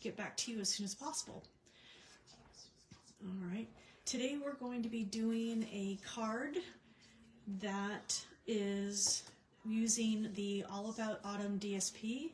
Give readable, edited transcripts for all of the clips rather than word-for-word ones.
get back to you as soon as possible. All right, today we're going to be doing a card that is using the All About Autumn DSP,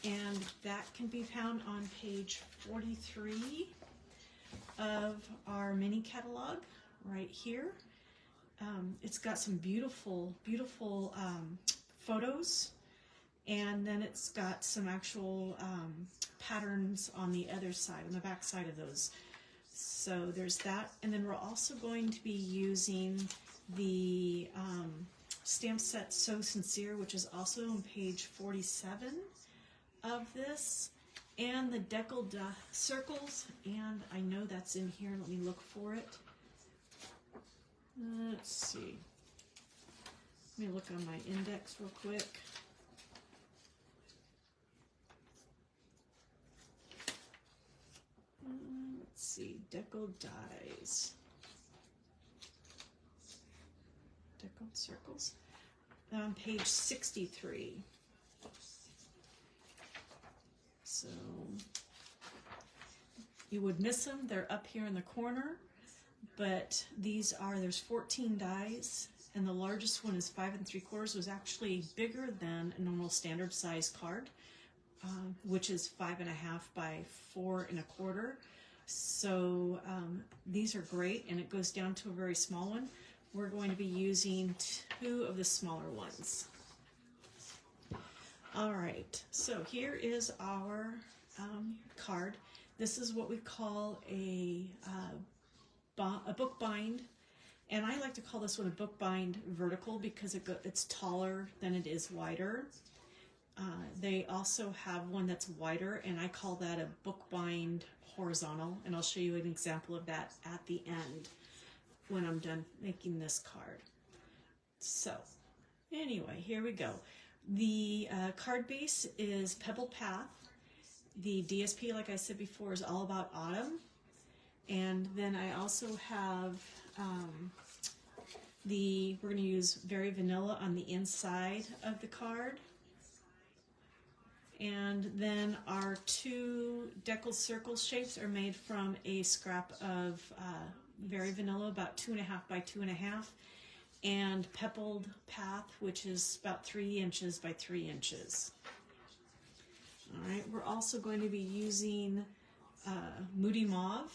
and that can be found on page 43 of our mini catalog right here. It's got some beautiful photos, and then it's got some actual patterns on the other side, on the back side of those. So there's that, and then we're also going to be using the stamp set So Sincere, which is also on page 47 of this, and the deckled circles, and I know that's in here. Let me look for it. Let's see. Let me look on my index real quick. Let's see, deckled dies. Deckled circles. On page 63. So you would miss them. They're up here in the corner. But there's 14 dies, and the largest one is 5 3/4, was actually bigger than a normal standard size card, which is 5.5 by 4 1/4. So these are great, and it goes down to a very small one. We're going to be using 2 of the smaller ones. All right, so here is our card. This is what we call a book bind, and I like to call this one a book bind vertical because it's taller than it is wider. They also have one that's wider, and I call that a book bind horizontal, and I'll show you an example of that at the end when I'm done making this card. So anyway, here we go. The card base is Pebble Path. The DSP, like I said before, is All About Autumn. And then I also have we're going to use Very Vanilla on the inside of the card. And then our 2 deckled circle shapes are made from a scrap of Very Vanilla, about 2.5 by 2.5, and Pebbled Path, which is about 3 inches by 3 inches. All right, we're also going to be using Moody Mauve,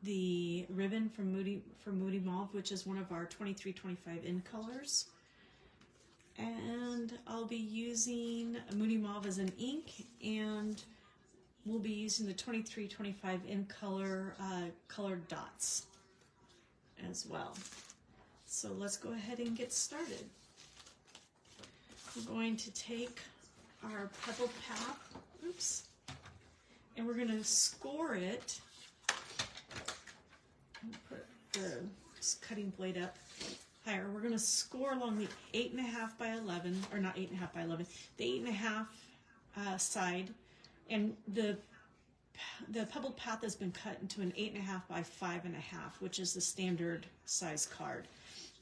the ribbon from Moody Mauve, which is one of our 2325 in colors. And I'll be using Moody Mauve as an ink, and we'll be using the 2325 in color colored dots as well. So let's go ahead and get started. We're going to take our Pebble Path, and we're going to score it. Put the cutting blade up higher. We're going to score along the 8.5 by 11, or not 8.5 by 11, the 8.5 side, and the Pebbled Path has been cut into an 8.5 by 5.5, which is the standard size card.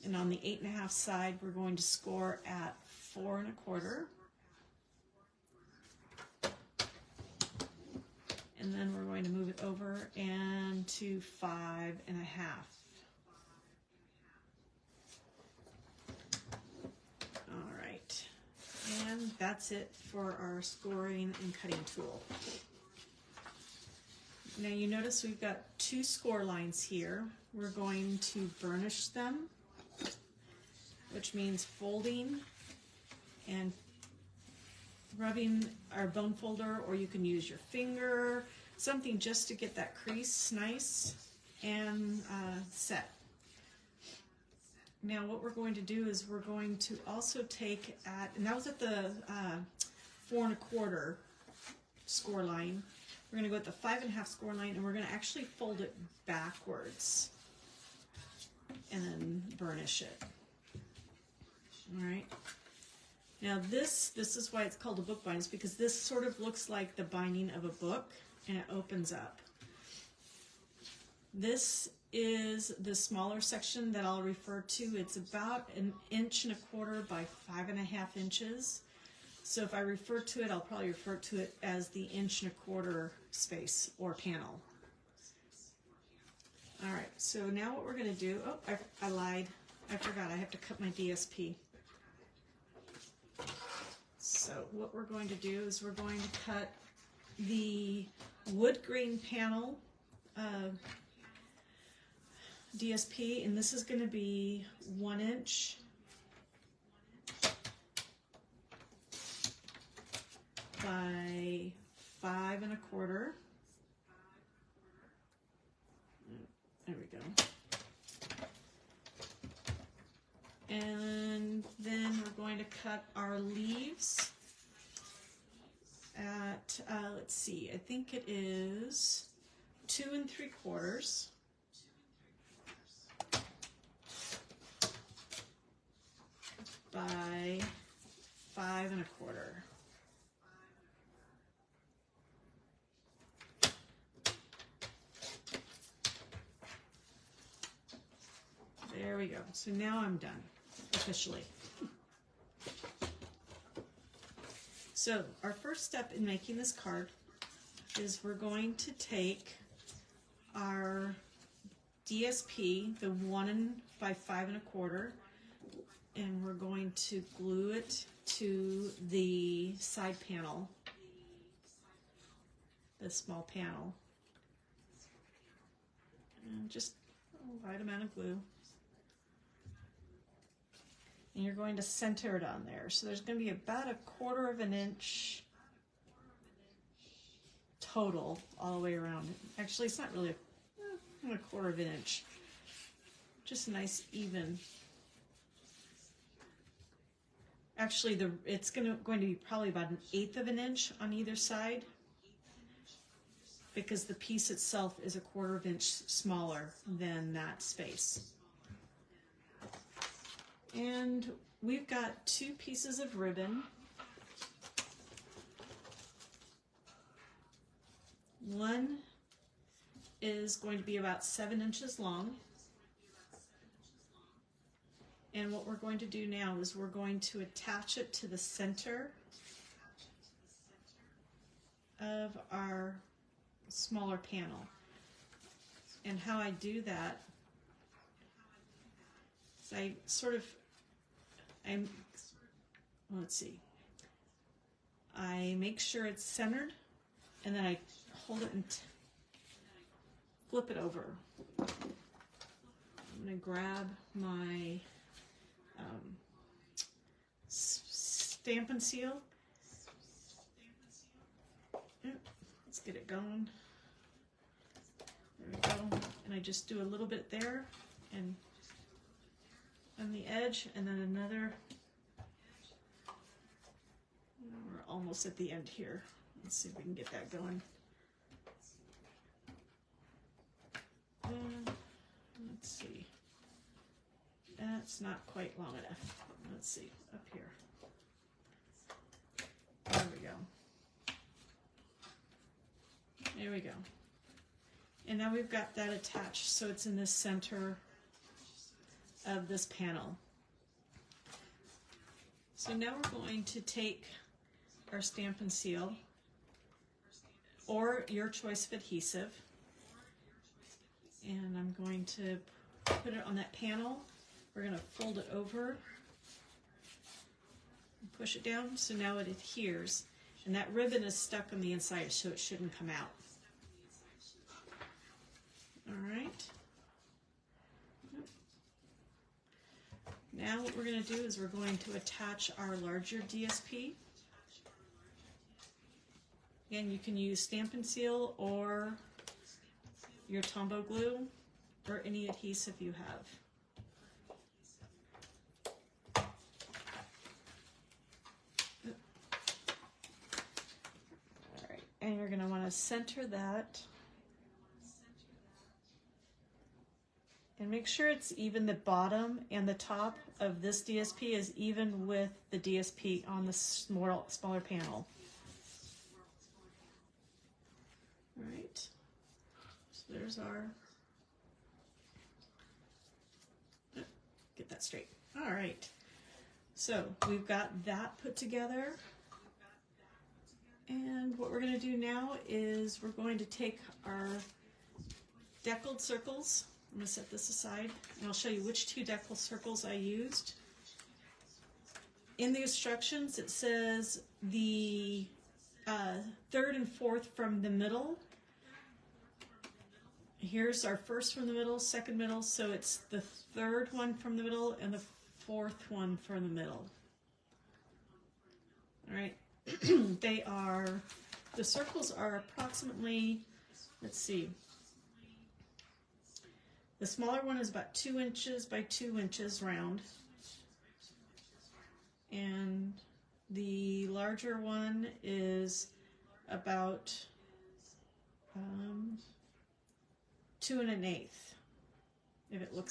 And on the 8.5 side, we're going to score at 4 1/4. And then we're going to move it over and to 5.5. All right, and that's it for our scoring and cutting tool. Now you notice we've got 2 score lines here. We're going to burnish them, which means folding and rubbing our bone folder, or you can use your finger, something just to get that crease nice and set. Now what we're going to do is we're going to also take and that was at the 4 1/4 score line. We're going to go at the 5.5 score line, and we're going to actually fold it backwards and then burnish it. All right. Now this is why it's called a book bind, is because this sort of looks like the binding of a book, and it opens up. This is the smaller section that I'll refer to. It's about 1 1/4 by 5.5 inches. So if I refer to it, I'll probably refer to it as the 1.25" space or panel. All right, so now what we're going to do, oh, I lied. I forgot, I have to cut my DSP. So what we're going to do is we're going to cut the wood grain panel DSP, and this is going to be 1 inch by 5.25. There we go. And then we're going to cut our leaves at, let's see, I think it is 2 3/4 by 5.25. There we go. So now I'm done, officially. So our first step in making this card is we're going to take our DSP, the 1 by 5.25, and we're going to glue it to the side panel, the small panel, and just a light amount of glue. And you're going to center it on there. So there's going to be about 1/4 inch total all the way around. Actually, it's not really a 1/4 inch. Just a nice even. Actually, it's going to be probably about 1/8 inch on either side, because the piece itself is 1/4 inch smaller than that space. And we've got 2 pieces of ribbon. One is going to be about 7 inches long. And what we're going to do now is we're going to attach it to the center of our smaller panel. And how I do that is let's see. I make sure it's centered, and then I hold it and flip it over. I'm going to grab my Stampin' Seal. Let's get it going. There we go. And I just do a little bit there and on the edge, and then another. We're almost at the end here. Let's see if we can get that going. Let's see. That's not quite long enough. Let's see, up here. There we go. There we go. And now we've got that attached, so it's in the center of this panel. So now we're going to take our Stampin' Seal, or your choice of adhesive, and I'm going to put it on that panel. We're going to fold it over and push it down, so now it adheres, and that ribbon is stuck on the inside, so it shouldn't come out. All right. Now what we're going to do is we're going to attach our larger DSP. Again, you can use Stampin' Seal or your Tombow glue or any adhesive you have. All right, and you're going to want to center that. And make sure it's even, the bottom and the top of this DSP is even with the DSP on the smaller panel. All right, so there's our, get that straight. All right, so we've got that put together. And what we're going to do now is we're going to take our deckled circles. I'm going to set this aside and I'll show you which two deckled circles I used. In the instructions it says the third and fourth from the middle. Here's our first from the middle, second middle, so it's the third one from the middle and the fourth one from the middle. All right, the circles are approximately, let's see, the smaller one is about 2 inches by 2 inches round, and the larger one is about 2 1/8,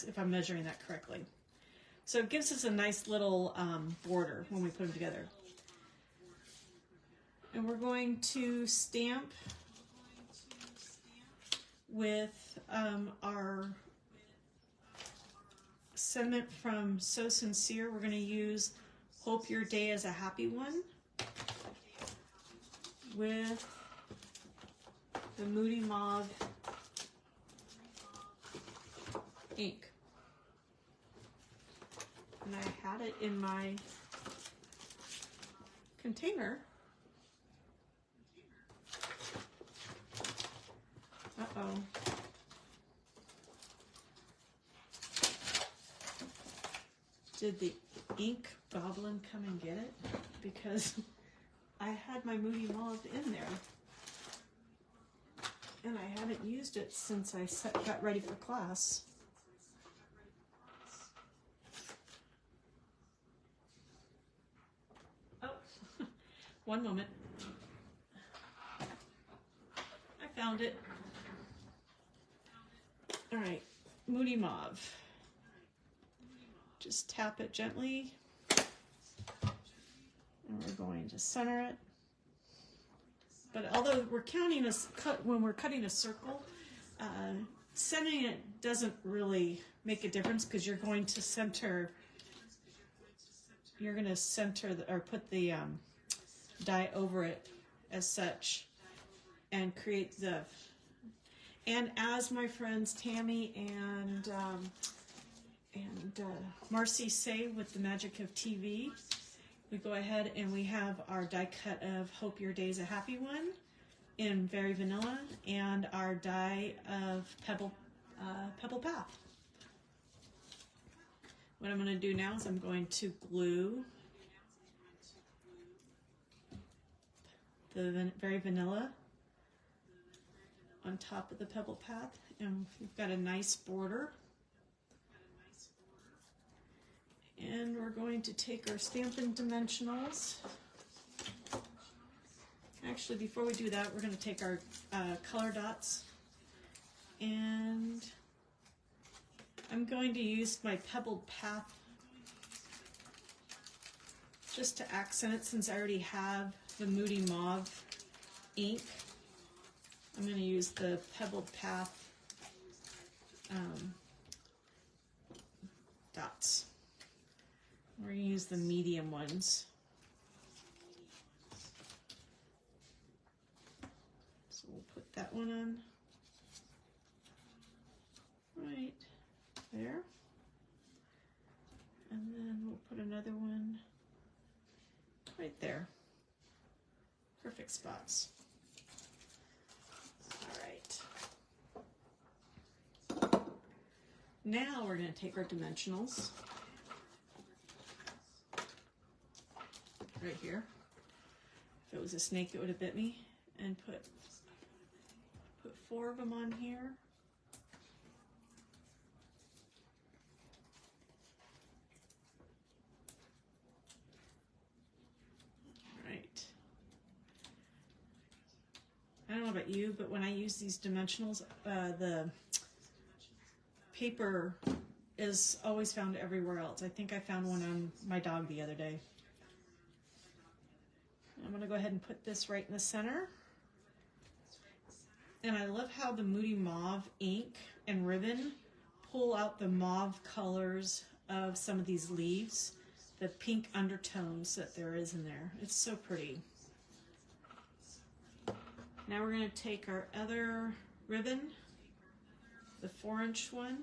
if I'm measuring that correctly. So it gives us a nice little border when we put them together. And we're going to stamp with our sentiment from So Sincere. We're going to use Hope Your Day is a Happy One with the Moody Mauve ink. And I had it in my container. Uh-oh. Did the ink goblin come and get it? Because I had my Moody Mauve in there. And I haven't used it since I got ready for class. Oh, one moment. I found it. All right, Moody Mauve. Just tap it gently, and we're going to center it. But although we're counting when we're cutting a circle, centering it doesn't really make a difference because you're going to center. You're going to center or put the die over it as such, and create the. And as my friends Tammy and Marcy say with the magic of TV, we go ahead and we have our die cut of Hope Your Day's a Happy One in Very Vanilla and our die of Pebble Path. What I'm going to do now is I'm going to glue the Very Vanilla on top of the Pebble Path, and we've got a nice border. And we're going to take our Stampin' Dimensionals. Actually, before we do that, we're going to take our color dots, and I'm going to use my Pebbled Path just to accent it since I already have the Moody Mauve ink. I'm going to use the Pebbled Path dots. We're going to use the medium ones. So we'll put that one on right there. And then we'll put another one right there. Perfect spots. Now we're going to take our dimensionals right here. If it was a snake, it would have bit me. And put 4 of them on here. All right. I don't know about you, but when I use these dimensionals, the paper is always found everywhere else. I think I found one on my dog the other day. I'm going to go ahead and put this right in the center. And I love how the Moody Mauve ink and ribbon pull out the mauve colors of some of these leaves, the pink undertones that there is in there. It's so pretty. Now we're going to take our other ribbon, the 4-inch one,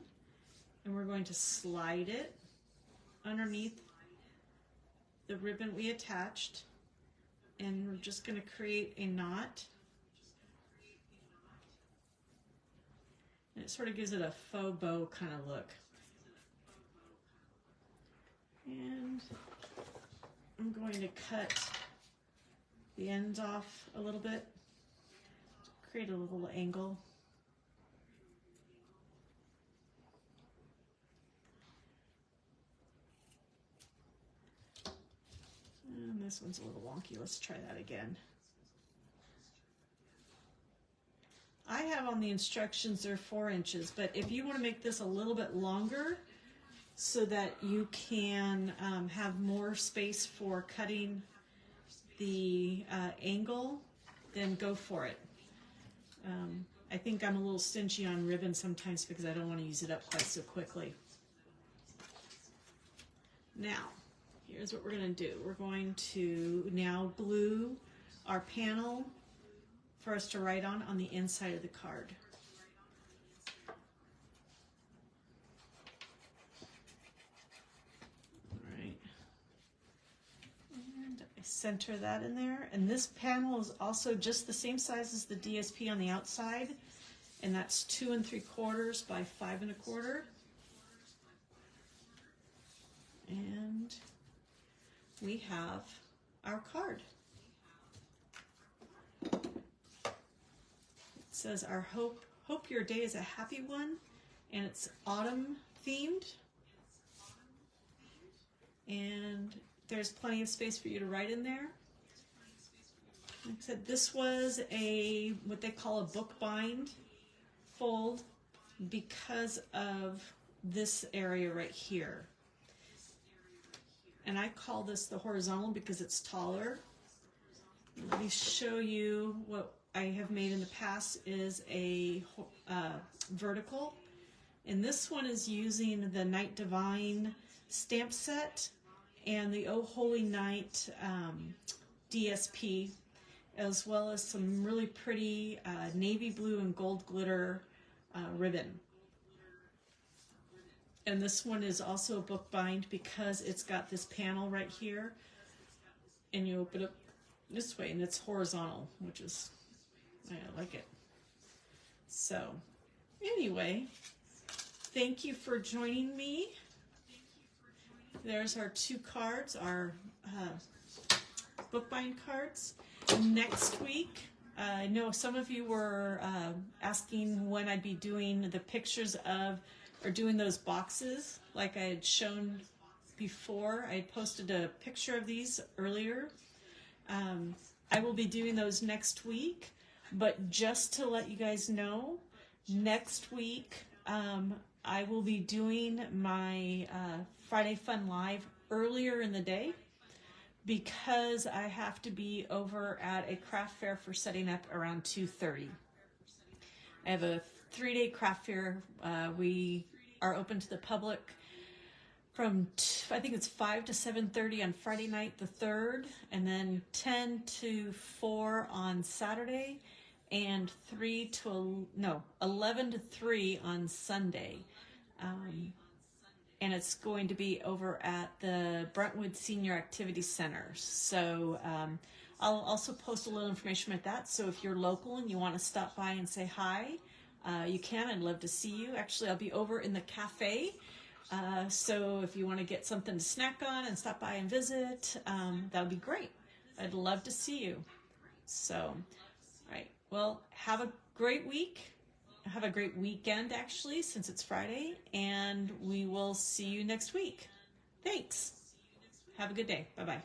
and we're going to slide it underneath the ribbon we attached, and we're just going to create a knot. And it sort of gives it a faux bow kind of look. And I'm going to cut the ends off a little bit to create a little angle. And this one's a little wonky. Let's try that again. I have on the instructions they're 4 inches, but if you want to make this a little bit longer so that you can have more space for cutting the angle, then go for it. I think I'm a little stingy on ribbon sometimes because I don't want to use it up quite so quickly. Now, here's what we're going to do. We're going to now glue our panel for us to write on the inside of the card. All right. And I center that in there. And this panel is also just the same size as the DSP on the outside, and that's 2 3/4 by 5 1/4. And we have our card. It says, "Our hope your day is a happy one," and it's autumn themed. And there's plenty of space for you to write in there. Like I said, this was a what they call a book bind fold because of this area right here. And I call this the horizontal because it's taller. Let me show you what I have made in the past is a vertical. And this one is using the Night Divine stamp set and the Oh Holy Night DSP, as well as some really pretty navy blue and gold glitter ribbon. And this one is also a book bind because it's got this panel right here, and you open it this way and it's horizontal, which is, I like it. So anyway, thank you for joining me. There's our 2 cards, our bookbind cards. Next week, I know some of you were asking when I'd be doing the pictures of, or doing those boxes like I had shown before. I had posted a picture of these earlier. I will be doing those next week, but just to let you guys know, next week I will be doing my Friday Fun Live earlier in the day because I have to be over at a craft fair for setting up around 2:30. I have a 3-day craft fair. We are open to the public from, I think it's 5 to 7:30 on Friday night the 3rd, and then 10 to 4 on Saturday, and 11 to 3 on Sunday. And it's going to be over at the Brentwood Senior Activity Center. So I'll also post a little information about that. So if you're local and you want to stop by and say hi, you can. I'd love to see you. Actually, I'll be over in the cafe. So if you want to get something to snack on and stop by and visit, that would be great. I'd love to see you. So, all right. Well, have a great week. Have a great weekend, actually, since it's Friday, and we will see you next week. Thanks. Have a good day. Bye-bye.